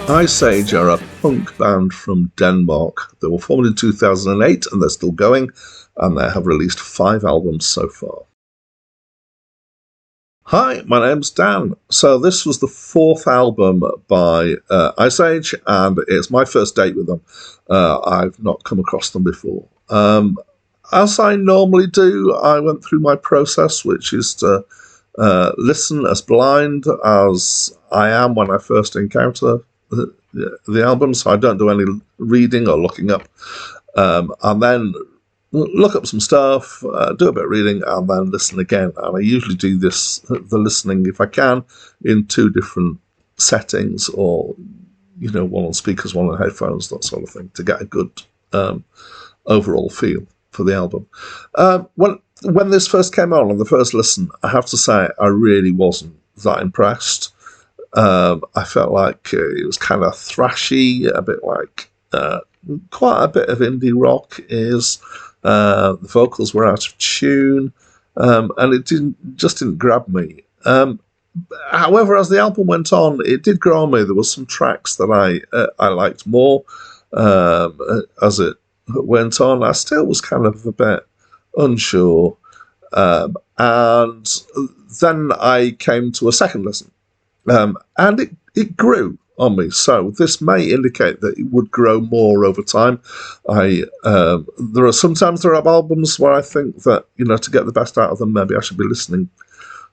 Iceage are a punk band from Denmark. They were formed in 2008 and they're still going, and they have released 5 albums so far. Hi, my name's Dan. So this was the 4th album by Iceage, and it's my first date with them. I've not come across them before. As I normally do, I went through my process, which is to listen as blind as I am when I first encounter the album, so I don't do any reading or looking up, and then look up some stuff, do a bit of reading, and then listen again. And I usually do the listening, if I can, in 2 different settings, or one on speakers, one on headphones, that sort of thing, to get a good overall feel for the album. When this first came on the first listen, I have to say I really wasn't that impressed. I felt like it was kind of thrashy, a bit like quite a bit of indie rock is. The vocals were out of tune, and it didn't grab me. However, as the album went on, it did grow on me. There were some tracks that I liked more as it went on. I still was kind of a bit unsure, and then I came to a second listen. And it grew on me, so this may indicate that it would grow more over time. There are albums where I think that to get the best out of them, maybe I should be listening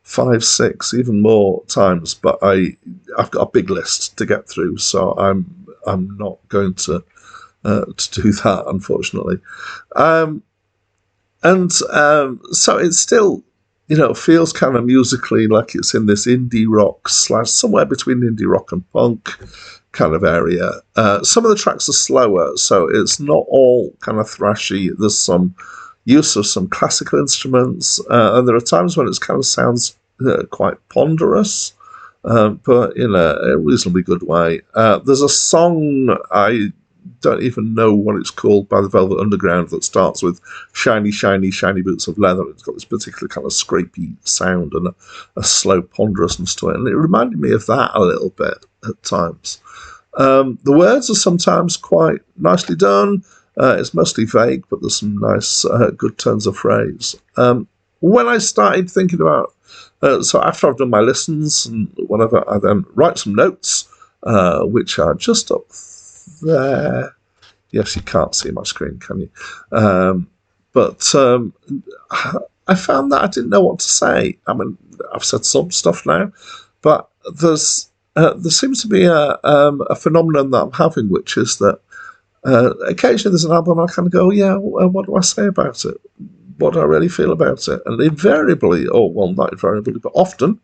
5, 6, even more times. But I've got a big list to get through, so I'm not going to do that, unfortunately. So it's still. Feels kind of musically like it's in this indie rock / somewhere between indie rock and punk kind of area. Some of the tracks are slower, so it's not all kind of thrashy. There's some use of some classical instruments, and there are times when it kind of sounds quite ponderous, but in a reasonably good way. There's a song, I don't even know what it's called, by the Velvet Underground, that starts with shiny, shiny, shiny boots of leather. It's got this particular kind of scrapey sound and a slow ponderousness to it, and it reminded me of that a little bit at times. The words are sometimes quite nicely done. It's mostly vague, but there's some nice good turns of phrase. When I started thinking about so after I've done my listens and whatever, I then write some notes, which are just up there. Yes, you can't see my screen, can you? But I found that I didn't know what to say. I mean, I've said some stuff now, but there seems to be a phenomenon that I'm having, which is that occasionally there's an album and I kind of go, yeah, what do I say about it? What do I really feel about it? And invariably, not invariably, but often,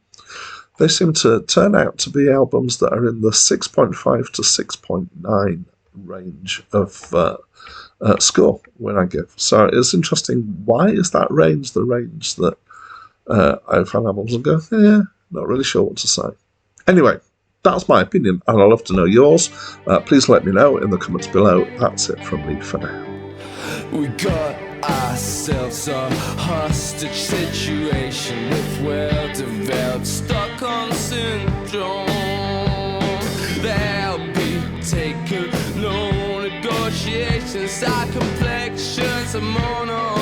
they seem to turn out to be albums that are in the 6.5 to 6.9 range of score when I give. So it's interesting. Why is that range the range that I find albums and go, yeah, not really sure what to say. Anyway, that's my opinion, and I'd love to know yours. Please let me know in the comments below. That's it from me for now. We got ourselves a hostage situation with well-developed Stockholm syndrome. There'll be taken no negotiations, our complexions are mono.